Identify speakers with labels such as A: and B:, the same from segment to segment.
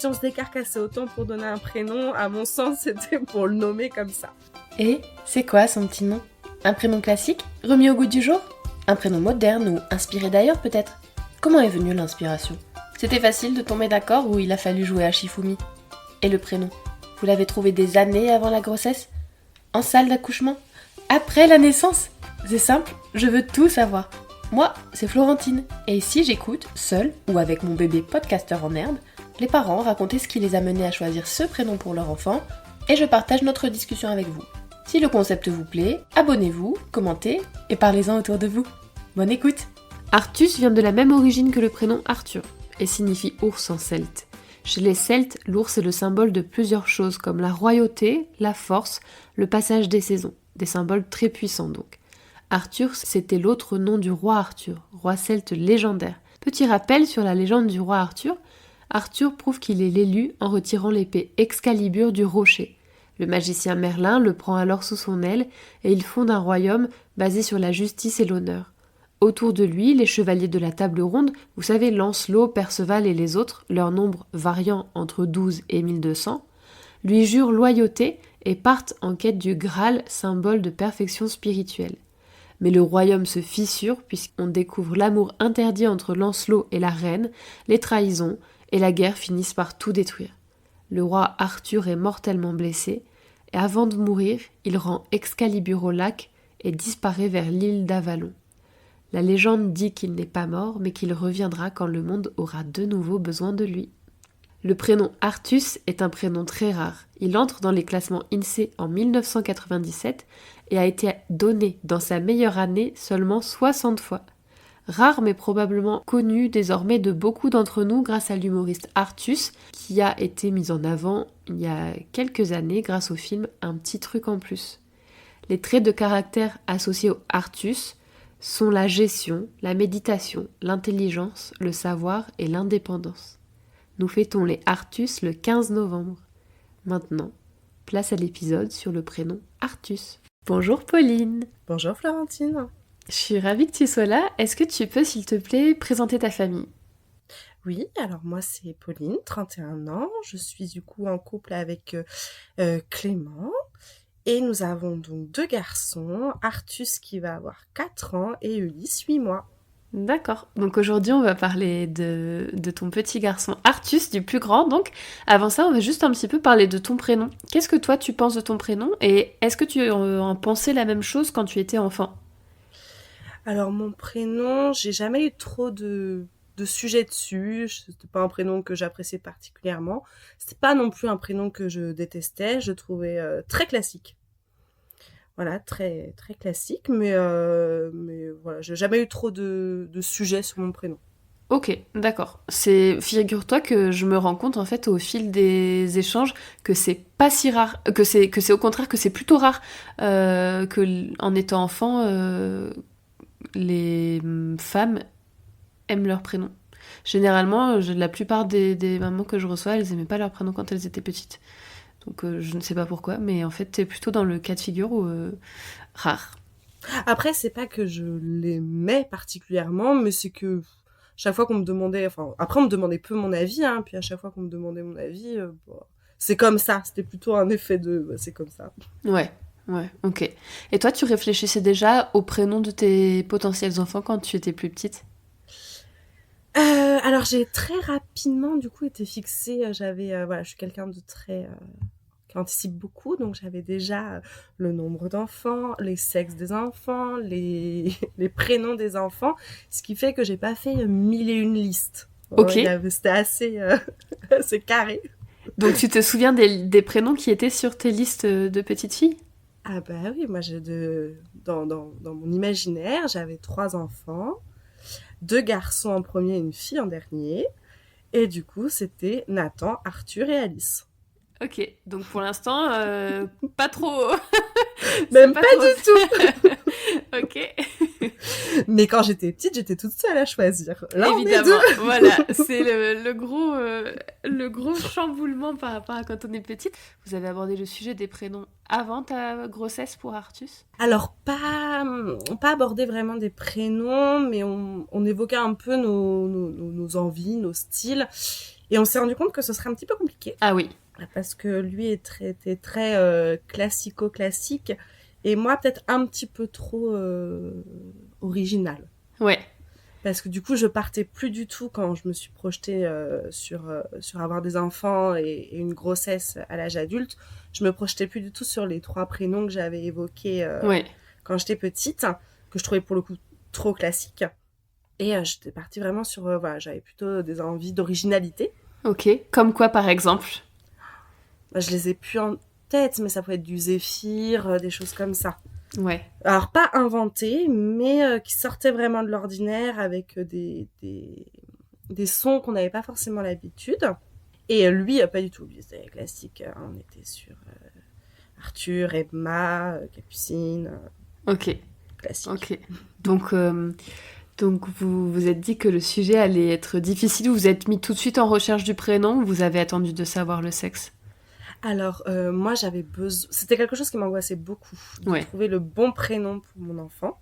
A: Si on se décarcassait autant pour donner un prénom, à mon sens, c'était pour le nommer comme ça.
B: Et c'est quoi son petit nom? Un prénom classique, remis au goût du jour? Un prénom moderne ou inspiré d'ailleurs peut-être? Comment est venue l'inspiration? C'était facile de tomber d'accord ou il a fallu jouer à Shifumi? Et le prénom? Vous l'avez trouvé des années avant la grossesse? En salle d'accouchement? Après la naissance? C'est simple, je veux tout savoir. Moi, c'est Florentine, et ici j'écoute, seule ou avec mon bébé podcasteur en herbe, les parents raconter ce qui les a menés à choisir ce prénom pour leur enfant, et je partage notre discussion avec vous. Si le concept vous plaît, abonnez-vous, commentez et parlez-en autour de vous. Bonne écoute!
C: Artus vient de la même origine que le prénom Arthur et signifie ours en celte. Chez les Celtes, l'ours est le symbole de plusieurs choses comme la royauté, la force, le passage des saisons, des symboles très puissants donc. Arthur, c'était l'autre nom du roi Arthur, roi celte légendaire. Petit rappel sur la légende du roi Arthur, Arthur prouve qu'il est l'élu en retirant l'épée Excalibur du rocher. Le magicien Merlin le prend alors sous son aile et il fonde un royaume basé sur la justice et l'honneur. Autour de lui, les chevaliers de la table ronde, vous savez Lancelot, Perceval et les autres, leur nombre variant entre 12 et 1200, lui jurent loyauté et partent en quête du Graal, symbole de perfection spirituelle. Mais le royaume se fissure puisqu'on découvre l'amour interdit entre Lancelot et la reine, les trahisons et la guerre finissent par tout détruire. Le roi Arthur est mortellement blessé et avant de mourir, il rend Excalibur au lac et disparaît vers l'île d'Avalon. La légende dit qu'il n'est pas mort mais qu'il reviendra quand le monde aura de nouveau besoin de lui. Le prénom Artus est un prénom très rare. Il entre dans les classements INSEE en 1997 et a été donné dans sa meilleure année seulement 60 fois. Rare mais probablement connu désormais de beaucoup d'entre nous grâce à l'humoriste Artus qui a été mis en avant il y a quelques années grâce au film Un petit truc en plus. Les traits de caractère associés au Artus sont la gestion, la méditation, l'intelligence, le savoir et l'indépendance. Nous fêtons les Artus le 15 novembre. Maintenant, place à l'épisode sur le prénom Artus. Bonjour Pauline.
A: Bonjour Florentine.
C: Je suis ravie que tu sois là. Est-ce que tu peux, s'il te plaît, présenter ta famille?
A: Oui, alors moi c'est Pauline, 31 ans. Je suis du coup en couple avec Clément. Et nous avons donc 2 garçons, Artus qui va avoir 4 ans et Ulysse 8 mois.
C: D'accord. Donc aujourd'hui, on va parler de ton petit garçon Artus, du plus grand. Donc avant ça, on va juste un petit peu parler de ton prénom. Qu'est-ce que toi, tu penses de ton prénom? Et est-ce que tu en pensais la même chose quand tu étais enfant?
A: Alors mon prénom, j'ai jamais eu trop de sujets dessus. C'était pas un prénom que j'appréciais particulièrement. C'était pas non plus un prénom que je détestais. Je trouvais très classique. Voilà, très très classique, mais voilà, j'ai jamais eu trop de sujets sur mon prénom.
C: Ok, d'accord. Figure-toi que je me rends compte en fait au fil des échanges que c'est pas si rare, que c'est au contraire que c'est plutôt rare que en étant enfant, les femmes aiment leur prénom. Généralement, la plupart des mamans que je reçois, elles aimaient pas leur prénom quand elles étaient petites. Donc je ne sais pas pourquoi, mais en fait, t'es plutôt dans le cas de figure où rare.
A: Après, c'est pas que je l'aimais particulièrement, mais c'est que chaque fois qu'on me demandait, enfin, après on me demandait peu mon avis, hein, puis à chaque fois qu'on me demandait mon avis, c'est comme ça, c'était plutôt un effet de, c'est comme ça.
C: Ouais, ok. Et toi, tu réfléchissais déjà au prénom de tes potentiels enfants quand tu étais plus petite?
A: Alors j'ai très rapidement du coup été fixée, voilà, je suis quelqu'un de très qui anticipe beaucoup, donc j'avais déjà le nombre d'enfants, les sexes des enfants, les prénoms des enfants, ce qui fait que j'ai pas fait 1001 listes.
C: Ok.
A: C'était assez assez carré.
C: Donc tu te souviens des prénoms qui étaient sur tes listes de petites filles?
A: Ah bah oui, moi dans mon imaginaire, j'avais 3 enfants, 2 garçons en premier et une fille en dernier. Et du coup, c'était Nathan, Arthur et Alice.
C: Ok, donc pour l'instant, pas trop.
A: Même pas du tout.
C: Ok.
A: Mais quand j'étais petite, j'étais toute seule à choisir. Là,
C: évidemment,
A: on est deux.
C: voilà, c'est le gros chamboulement par rapport à quand on est petite. Vous avez abordé le sujet des prénoms avant ta grossesse pour Artus?
A: Alors, pas aborder vraiment des prénoms, mais on évoquait un peu nos envies, nos styles. Et on s'est rendu compte que ce serait un petit peu compliqué.
C: Ah oui.
A: Parce que lui était très classico-classique. Et moi, peut-être un petit peu trop original.
C: Ouais.
A: Parce que du coup, je partais plus du tout quand je me suis projetée sur avoir des enfants et une grossesse à l'âge adulte. Je me projetais plus du tout sur les 3 prénoms que j'avais évoqués quand j'étais petite, que je trouvais pour le coup trop classiques. Et j'étais partie vraiment sur... voilà, j'avais plutôt des envies d'originalité.
C: Ok. Comme quoi, par exemple?
A: Je les ai plus en tête, mais ça peut être du Zéphyr, des choses comme ça.
C: Ouais.
A: Alors, pas inventé, mais qui sortaient vraiment de l'ordinaire avec des sons qu'on n'avait pas forcément l'habitude. Et lui, pas du tout. Lui, c'était classique. On était sur Arthur, Emma, Capucine.
C: Ok.
A: Classique.
C: Ok. Donc vous vous êtes dit que le sujet allait être difficile. Vous vous êtes mis tout de suite en recherche du prénom ou vous avez attendu de savoir le sexe?
A: Alors, moi, j'avais besoin... C'était quelque chose qui m'angoissait beaucoup, de trouver le bon prénom pour mon enfant.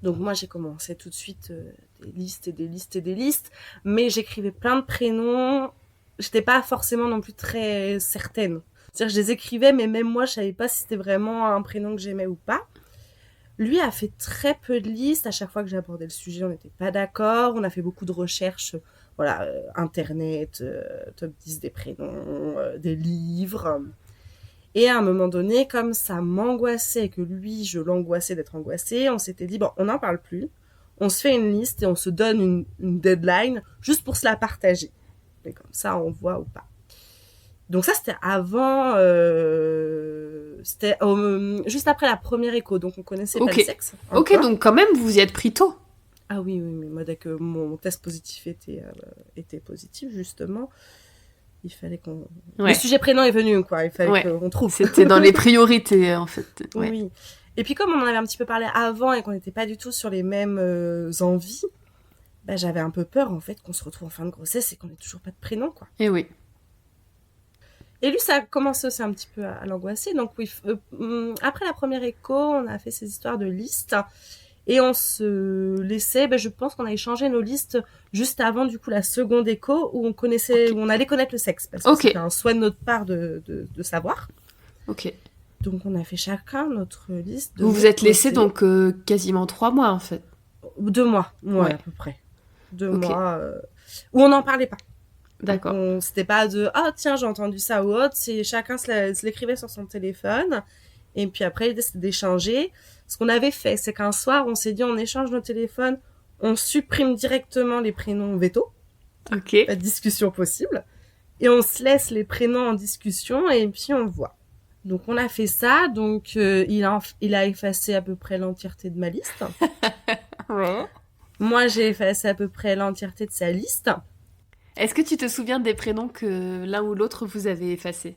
A: Donc, moi, j'ai commencé tout de suite des listes et des listes et des listes. Mais j'écrivais plein de prénoms. J'étais pas forcément non plus très certaine. C'est-à-dire, je les écrivais, mais même moi, je savais pas si c'était vraiment un prénom que j'aimais ou pas. Lui a fait très peu de listes. À chaque fois que j'ai abordé le sujet, on n'était pas d'accord. On a fait beaucoup de recherches... Voilà, Internet, top 10 des prénoms, des livres. Et à un moment donné, comme ça m'angoissait, que lui, je l'angoissais d'être angoissée, on s'était dit, bon, on n'en parle plus. On se fait une liste et on se donne une deadline juste pour se la partager. Et comme ça, on voit ou pas. Donc ça, c'était avant... c'était juste après la première écho, donc on connaissait pas le sexe.
C: Ok, donc quand même, vous y êtes pris tôt.
A: Ah oui, mais moi, dès que mon test positif était positif, justement, il fallait qu'on...
C: Ouais.
A: Le sujet prénom est venu, quoi. Il fallait qu'on trouve.
C: C'était dans les priorités, en fait. Ouais.
A: Oui. Et puis, comme on en avait un petit peu parlé avant et qu'on n'était pas du tout sur les mêmes envies, bah, j'avais un peu peur, en fait, qu'on se retrouve en fin de grossesse et qu'on n'ait toujours pas de prénom, quoi.
C: Et oui.
A: Et lui, ça a commencé aussi un petit peu à l'angoisser. Donc, oui, après la première écho, on a fait ces histoires de listes. Et on se laissait, je pense qu'on a échangé nos listes juste avant du coup la seconde écho où on connaissait, où on allait connaître le sexe parce que c'était un souhait de notre part de savoir.
C: Ok.
A: Donc on a fait chacun notre liste.
C: Vous vous êtes laissé donc quasiment 3 mois en fait.
A: 2 mois, ouais. À peu près. 2 mois où on n'en parlait pas.
C: D'accord.
A: C'était pas de tiens j'ai entendu ça ou autre, c'est chacun se l'écrivait sur son téléphone. Et puis après, l'idée, c'était d'échanger. Ce qu'on avait fait, c'est qu'un soir, on s'est dit, on échange nos téléphones, on supprime directement les prénoms veto.
C: Ok.
A: Pas de discussion possible. Et on se laisse les prénoms en discussion et puis on voit. Donc, on a fait ça. Donc, il a effacé à peu près l'entièreté de ma liste.
C: Ouais.
A: Moi, j'ai effacé à peu près l'entièreté de sa liste.
C: Est-ce que tu te souviens des prénoms que l'un ou l'autre vous avez effacés ?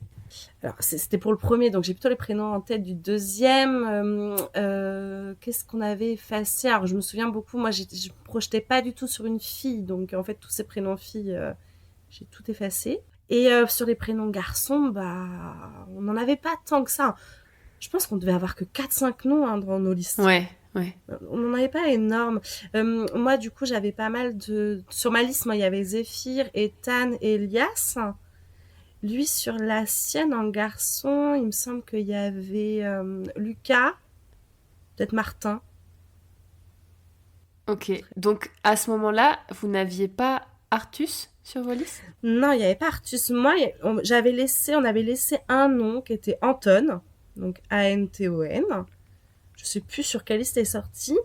A: Alors, c'était pour le premier, donc j'ai plutôt les prénoms en tête du deuxième. Qu'est-ce qu'on avait effacé ? Alors, je me souviens beaucoup, moi, je ne projetais pas du tout sur une fille, donc en fait, tous ces prénoms filles, j'ai tout effacé. Et sur les prénoms garçons, on n'en avait pas tant que ça. Je pense qu'on devait avoir que 4-5 noms dans nos listes.
C: Ouais.
A: On n'en avait pas énorme. Moi, du coup, j'avais pas mal de... Sur ma liste, moi, il y avait Zéphyr, Ethan et Elias. Lui, sur la sienne, en garçon, il me semble qu'il y avait Lucas, peut-être Martin.
C: Ok, donc à ce moment-là, vous n'aviez pas Artus sur vos listes ?
A: Non, il n'y avait pas Artus. Moi, on avait laissé un nom qui était Anton, donc A-N-T-O-N. Je ne sais plus sur quelle liste est sorti,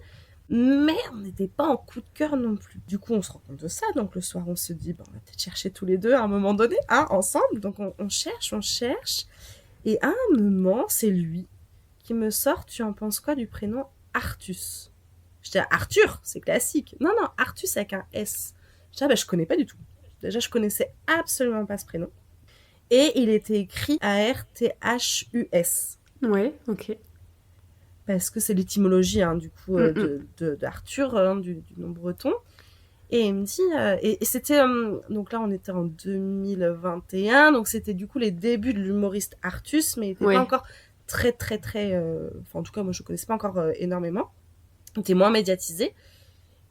A: mais on n'était pas en coup de cœur non plus. Du coup, on se rend compte de ça. Donc, le soir, on se dit, on va peut-être chercher tous les deux à un moment donné, ensemble. Donc, on cherche. Et à un moment, c'est lui qui me sort, tu en penses quoi du prénom Artus ? Je dis, Arthur, c'est classique. Non, Artus avec un S. Je dis, je connais pas du tout. Déjà, je connaissais absolument pas ce prénom. Et il était écrit A-R-T-H-U-S.
C: Ouais, ok.
A: Parce que c'est l'étymologie du coup d'Arthur, du nom breton. Et il me dit et c'était donc là on était en 2021, donc c'était du coup les débuts de l'humoriste Artus, mais il était pas encore très en tout cas moi je connaissais pas encore énormément. Il était moins médiatisé.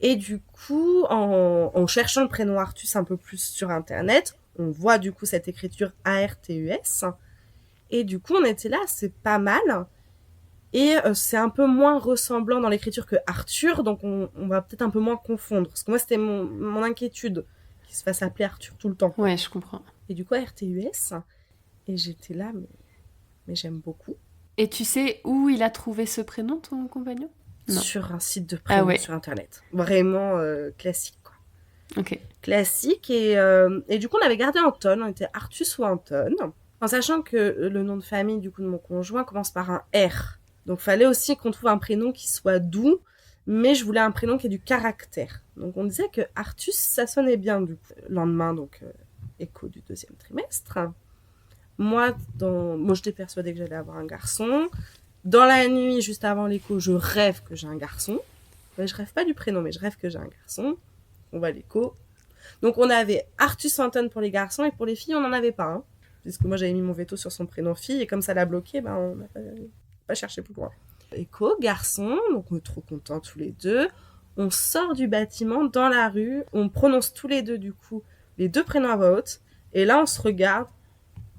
A: Et du coup, en cherchant le prénom Artus un peu plus sur Internet, on voit du coup cette écriture Artus. Et du coup, on était là, c'est pas mal. Et c'est un peu moins ressemblant dans l'écriture que Arthur, donc on va peut-être un peu moins confondre. Parce que moi, c'était mon inquiétude qu'il se fasse appeler Arthur tout le temps.
C: Ouais, je comprends.
A: Et du coup, Artus. Et j'étais là, mais j'aime beaucoup.
C: Et tu sais où il a trouvé ce prénom, ton compagnon? Non.
A: Sur un site de prénom sur Internet. Vraiment classique, quoi.
C: Ok.
A: Classique. Et du coup, on avait gardé Anton. On était Artus ou Anton. En sachant que le nom de famille du coup de mon conjoint commence par un R. Donc, fallait aussi qu'on trouve un prénom qui soit doux, mais je voulais un prénom qui ait du caractère. Donc, on disait que Artus, ça sonnait bien, du coup. Lendemain, donc, écho du 2e trimestre. Moi, j'étais persuadée que j'allais avoir un garçon. Dans la nuit, juste avant l'écho, je rêve que j'ai un garçon. Mais je rêve pas du prénom, mais je rêve que j'ai un garçon. On va à l'écho. Donc, on avait Artus Anton pour les garçons, et pour les filles, on n'en avait pas, hein. Puisque moi, j'avais mis mon veto sur son prénom fille, et comme ça l'a bloqué, on n'a pas cherché plus loin. Écho, garçon, donc on est trop contents tous les deux. On sort du bâtiment, dans la rue, on prononce tous les deux, du coup, les 2 prénoms à voix haute, et là, on se regarde,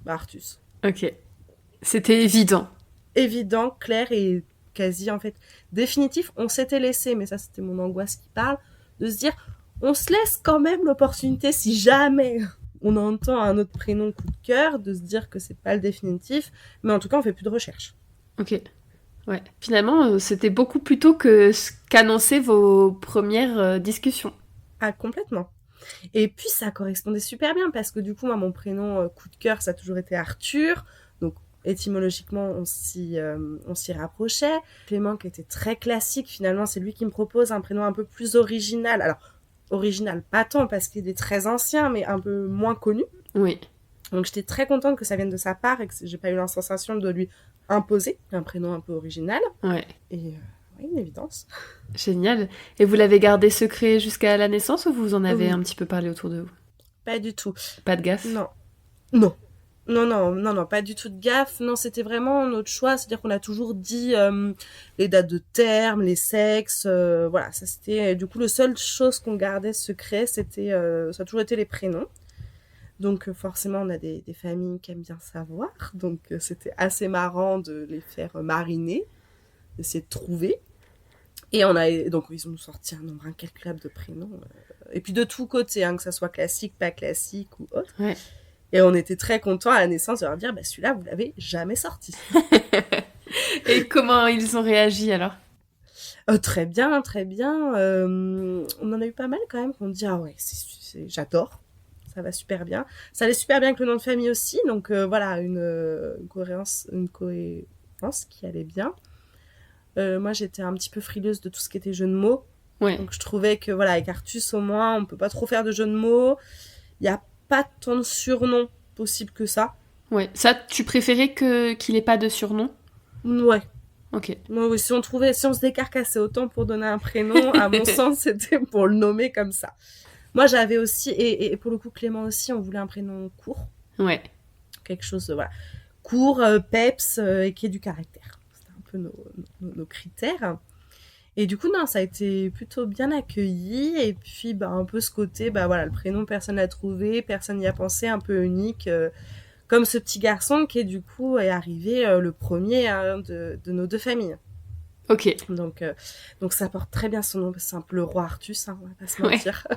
A: Artus.
C: Ok. C'était évident.
A: Évident, clair et quasi, en fait, définitif. On s'était laissé, mais ça, c'était mon angoisse qui parle, de se dire, on se laisse quand même l'opportunité, si jamais on entend un autre prénom coup de cœur, de se dire que c'est pas le définitif, mais en tout cas, on fait plus de recherche.
C: Ok. Ouais. Finalement, c'était beaucoup plus tôt que ce qu'annonçaient vos premières discussions.
A: Ah, complètement. Et puis, ça correspondait super bien, parce que du coup, moi, mon prénom coup de cœur, ça a toujours été Arthur. Donc, étymologiquement, on s'y rapprochait. Clément, qui était très classique, finalement, c'est lui qui me propose un prénom un peu plus original. Alors, original, pas tant, parce qu'il est très ancien, mais un peu moins connu.
C: Oui.
A: Donc, j'étais très contente que ça vienne de sa part et que j'ai pas eu la sensation de lui imposer un prénom un peu original.
C: Ouais.
A: Et une évidence.
C: Génial. Et vous l'avez gardé secret jusqu'à la naissance ou vous en avez un petit peu parlé autour de vous?
A: Pas du tout.
C: Pas de gaffe?
A: Non, pas du tout de gaffe. Non, c'était vraiment notre choix. C'est-à-dire qu'on a toujours dit les dates de terme, les sexes. Voilà, ça c'était du coup le seule chose qu'on gardait secret, c'était ça a toujours été les prénoms. Donc forcément, on a des familles qui aiment bien savoir. Donc c'était assez marrant de les faire mariner, d'essayer de trouver. Et donc ils ont sorti un nombre incalculable de prénoms. Et puis de tous côtés, que ça soit classique, pas classique ou autre.
C: Ouais.
A: Et on était très contents à la naissance de leur dire, celui-là, vous l'avez jamais sorti.
C: Et comment ils ont réagi alors?
A: Très bien, très bien. On en a eu pas mal quand même qui ont dit, ah ouais, j'adore. Ça va super bien. Ça allait super bien avec le nom de famille aussi. Donc voilà, une cohérence qui allait bien. Moi, j'étais un petit peu frileuse de tout ce qui était jeu de mots.
C: Ouais.
A: Donc je trouvais que voilà, avec Artus, au moins, on peut pas trop faire de jeu de mots. Il y a pas tant de surnoms possibles que ça.
C: Ouais. Ça, tu préférais qu'il ait pas de surnom?
A: Ouais.
C: Ok.
A: Oui, si on se décarcassait autant pour donner un prénom, à mon sens, c'était pour le nommer comme ça. Moi, j'avais aussi, et pour le coup, Clément aussi, on voulait un prénom court.
C: Ouais.
A: Quelque chose, voilà. Court, peps, et qui ait du caractère. C'était un peu nos critères. Et du coup, non, ça a été plutôt bien accueilli. Et puis, un peu ce côté, voilà, le prénom, personne l'a trouvé, personne n'y a pensé, un peu unique. Comme ce petit garçon qui, du coup, est arrivé le premier de nos 2 familles.
C: Ok.
A: Donc ça porte très bien son nom, parce que c'est un peu le roi Artus, on va pas se mentir.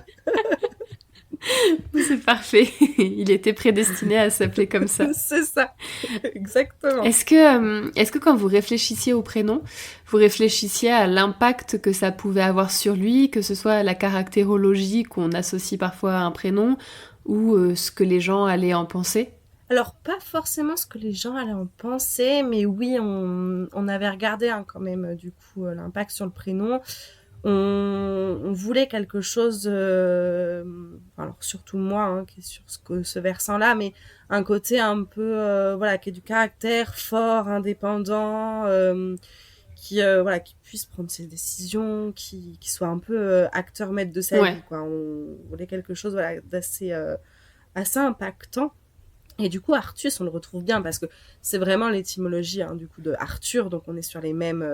C: C'est parfait. Il était prédestiné à s'appeler comme ça.
A: C'est ça, exactement.
C: Est-ce que quand vous réfléchissiez au prénom, vous réfléchissiez à l'impact que ça pouvait avoir sur lui, que ce soit la caractérologie qu'on associe parfois à un prénom, ou ce que les gens allaient en penser?
A: Alors, pas forcément ce que les gens allaient en penser, mais oui, on avait regardé quand même, du coup, l'impact sur le prénom. On voulait quelque chose, alors surtout moi, qui est sur ce versant-là, mais un côté un peu, qui ait du caractère fort, indépendant, qui puisse prendre ses décisions, qui soit un peu acteur maître de sa vie, quoi. On voulait quelque chose, d'assez assez impactant. Et du coup, Artus, on le retrouve bien parce que c'est vraiment l'étymologie du coup de Arthur, donc on est sur les mêmes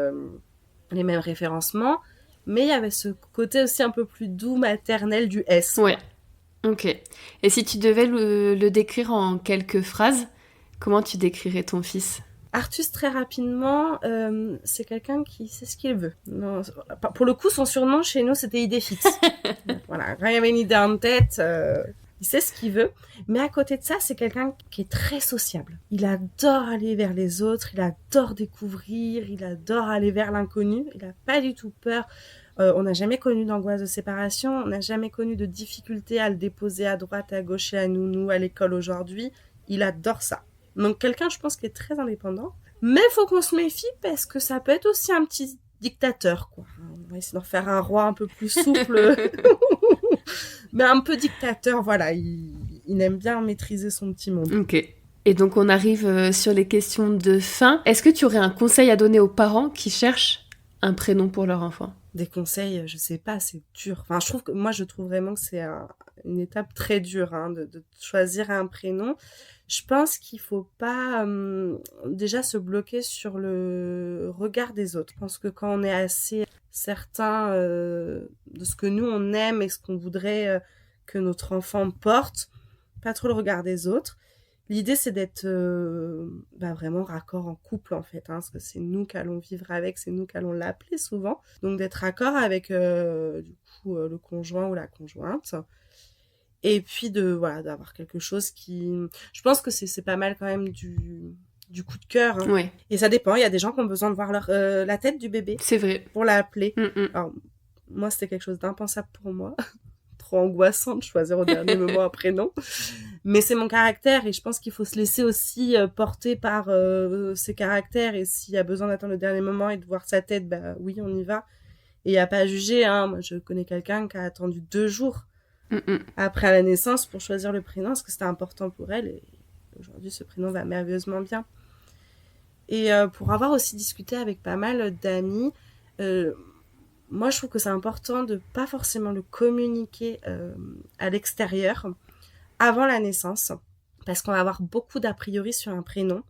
A: référencements. Mais il y avait ce côté aussi un peu plus doux, maternel du S.
C: Ouais. Ok. Et si tu devais le décrire en quelques phrases, comment tu décrirais ton fils ?
A: Artus, très rapidement, c'est quelqu'un qui sait ce qu'il veut. Non, pour le coup, son surnom chez nous, c'était idée fixe. Voilà, quand il y avait une idée en tête, il sait ce qu'il veut. Mais à côté de ça, c'est quelqu'un qui est très sociable. Il adore aller vers les autres, il adore découvrir, il adore aller vers l'inconnu. Il n'a pas du tout peur. On n'a jamais connu d'angoisse de séparation, on n'a jamais connu de difficulté à le déposer à droite, à gauche et à nounou, à l'école aujourd'hui. Il adore ça. Donc quelqu'un, je pense, qui est très indépendant. Mais il faut qu'on se méfie parce que ça peut être aussi un petit dictateur, quoi. On va essayer d'en faire un roi un peu plus souple. Mais un peu dictateur, voilà. Il aime bien maîtriser son petit monde.
C: Ok. Et donc on arrive sur les questions de fin. Est-ce que tu aurais un conseil à donner aux parents qui cherchent un prénom pour leur enfant ?
A: Des conseils, je sais pas, c'est dur. Enfin, je trouve vraiment que c'est une étape très dure, hein, de choisir un prénom. Je pense qu'il faut pas déjà se bloquer sur le regard des autres. Je pense que quand on est assez certain de ce que nous on aime et ce qu'on voudrait que notre enfant porte, pas trop le regard des autres. L'idée, c'est d'être vraiment raccord en couple, en fait, hein, parce que c'est nous qui allons vivre avec, c'est nous qui allons l'appeler souvent. Donc, d'être raccord avec, le conjoint ou la conjointe. Et puis, d'avoir quelque chose qui... Je pense que c'est pas mal quand même du coup de cœur. Hein.
C: Ouais.
A: Et ça dépend, il y a des gens qui ont besoin de voir la tête du bébé.
C: C'est vrai.
A: Pour l'appeler.
C: Mm-mm.
A: Alors, moi, c'était quelque chose d'impensable pour moi. Trop angoissant de choisir au dernier moment un prénom. Mais c'est mon caractère et je pense qu'il faut se laisser aussi porter par ses caractères et s'il y a besoin d'attendre le dernier moment et de voir sa tête, bah oui, on y va. Et il n'y a pas à juger, hein. Moi, je connais quelqu'un qui a attendu 2 jours après la naissance pour choisir le prénom parce que c'était important pour elle et aujourd'hui, ce prénom va merveilleusement bien. Et pour avoir aussi discuté avec pas mal d'amis, moi, je trouve que c'est important de pas forcément le communiquer à l'extérieur avant la naissance, parce qu'on va avoir beaucoup d'a priori sur un prénom,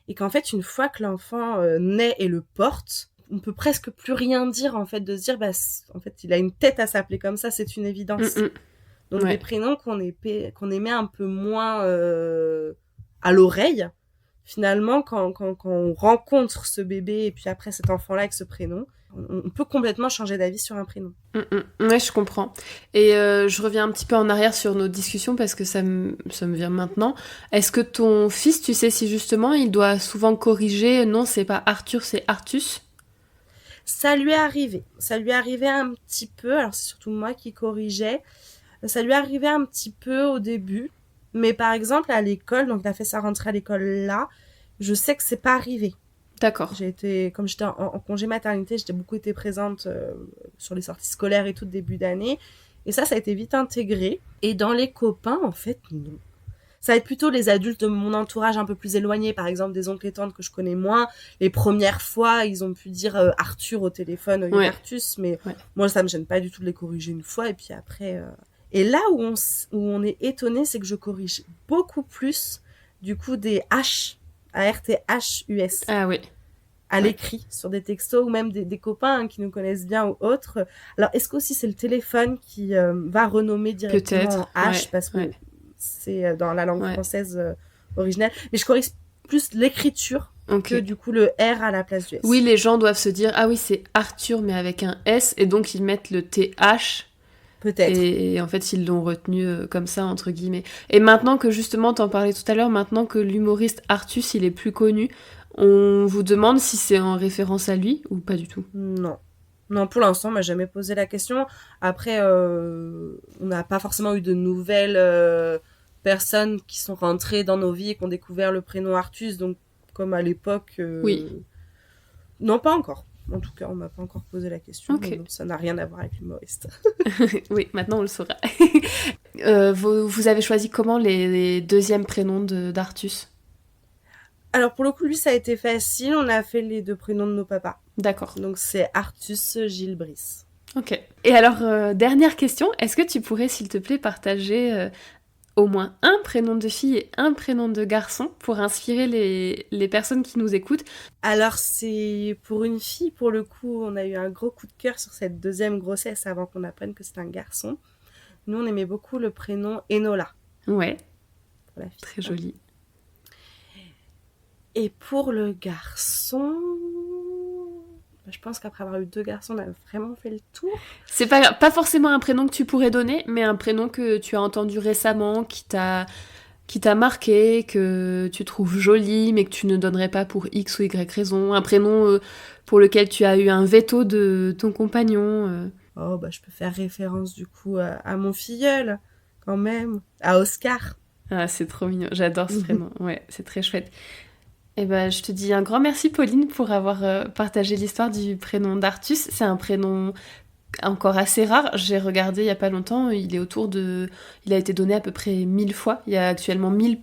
A: et qu'en fait, une fois que l'enfant naît et le porte, on peut presque plus rien dire, en fait, de se dire, en fait, il a une tête à s'appeler comme ça, c'est une évidence. Donc, des prénoms qu'on émet un peu moins à l'oreille, finalement, quand on rencontre ce bébé, et puis après cet enfant-là avec ce prénom, on peut complètement changer d'avis sur un prénom.
C: Ouais, je comprends. Et je reviens un petit peu en arrière sur nos discussions parce que ça me vient maintenant. Est-ce que ton fils, tu sais si justement il doit souvent corriger, non, c'est pas Arthur, c'est Artus ?
A: Ça lui est arrivé. Ça lui est arrivé un petit peu. Alors, c'est surtout moi qui corrigeais. Ça lui est arrivé un petit peu au début. Mais par exemple, à l'école, donc il a fait sa rentrée à l'école là, je sais que c'est pas arrivé.
C: D'accord.
A: Comme j'étais en congé maternité, j'ai beaucoup été présente sur les sorties scolaires et tout début d'année. Et ça a été vite intégré. Et dans les copains, en fait, non. Ça va être plutôt les adultes de mon entourage un peu plus éloignés, par exemple des oncles et tantes que je connais moins. Les premières fois, ils ont pu dire Arthur au téléphone, Artus, mais moi, ça me gêne pas du tout de les corriger une fois. Et puis après... Et là où on est étonné, c'est que je corrige beaucoup plus, du coup, des H, A-R-T-H-U-S.
C: Ah oui.
A: À l'écrit, sur des textos, ou même des copains qui nous connaissent bien ou autres. Alors, est-ce qu'aussi c'est le téléphone qui va renommer directement en H, parce que c'est dans la langue française originelle. Mais je corrige plus l'écriture que du coup le R à la place du S.
C: Oui, les gens doivent se dire, ah oui, c'est Arthur, mais avec un S, et donc ils mettent le TH.
A: Peut-être.
C: Et en fait, ils l'ont retenu comme ça, entre guillemets. Et maintenant que, justement, t'en parlais tout à l'heure, maintenant que l'humoriste Artus, il est plus connu, on vous demande si c'est en référence à lui ou pas du tout ?
A: Non, pour l'instant, on m'a jamais posé la question. Après, on n'a pas forcément eu de nouvelles personnes qui sont rentrées dans nos vies et qui ont découvert le prénom Artus, donc comme à l'époque...
C: Oui.
A: Non, pas encore. En tout cas, on m'a pas encore posé la question.
C: Okay.
A: Donc ça n'a rien à voir avec l'humoriste.
C: Oui, maintenant on le saura. Vous avez choisi comment les deuxièmes prénoms d'Artus ?
A: Alors pour le coup, lui, ça a été facile. On a fait les 2 prénoms de nos papas.
C: D'accord.
A: Donc c'est Artus Gilles Brice.
C: Ok. Et alors, dernière question, est-ce que tu pourrais, s'il te plaît, partager au moins un prénom de fille et un prénom de garçon pour inspirer les personnes qui nous écoutent.
A: Alors c'est pour une fille, pour le coup, on a eu un gros coup de cœur sur cette deuxième grossesse avant qu'on apprenne que c'est un garçon. Nous, on aimait beaucoup le prénom Enola.
C: Ouais,
A: Pour la fille.
C: très joli.
A: Et pour le garçon, je pense qu'après avoir eu 2 garçons, on a vraiment fait le tour.
C: C'est pas forcément un prénom que tu pourrais donner, mais un prénom que tu as entendu récemment, qui t'a marqué, que tu trouves joli, mais que tu ne donnerais pas pour X ou Y raison. Un prénom pour lequel tu as eu un veto de ton compagnon.
A: Oh, bah, je peux faire référence du coup à mon filleul, quand même, à Oscar.
C: Ah, c'est trop mignon, j'adore ce prénom. Ouais, c'est très chouette. Et ben, je te dis un grand merci, Pauline, pour avoir partagé l'histoire du prénom d'Artus. C'est un prénom encore assez rare. J'ai regardé il y a pas longtemps, il a été donné à peu près 1000 fois. Il y a actuellement 1000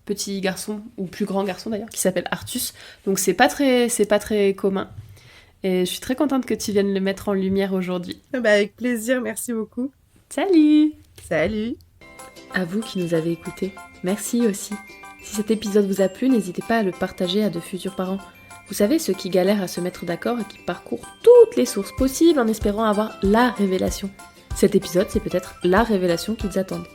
C: petits garçons, ou plus grands garçons d'ailleurs, qui s'appellent Artus. Donc c'est pas très commun. Et je suis très contente que tu viennes le mettre en lumière aujourd'hui.
A: Bah, avec plaisir, merci beaucoup.
C: Salut!
A: Salut!
B: À vous qui nous avez écoutés, merci aussi. Si cet épisode vous a plu, n'hésitez pas à le partager à de futurs parents. Vous savez, ceux qui galèrent à se mettre d'accord et qui parcourent toutes les sources possibles en espérant avoir la révélation. Cet épisode, c'est peut-être la révélation qu'ils attendent.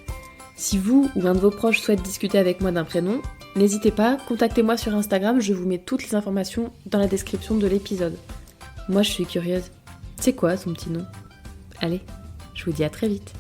B: Si vous ou un de vos proches souhaite discuter avec moi d'un prénom, n'hésitez pas, contactez-moi sur Instagram, je vous mets toutes les informations dans la description de l'épisode. Moi, je suis curieuse. C'est quoi son petit nom ? Allez, je vous dis à très vite.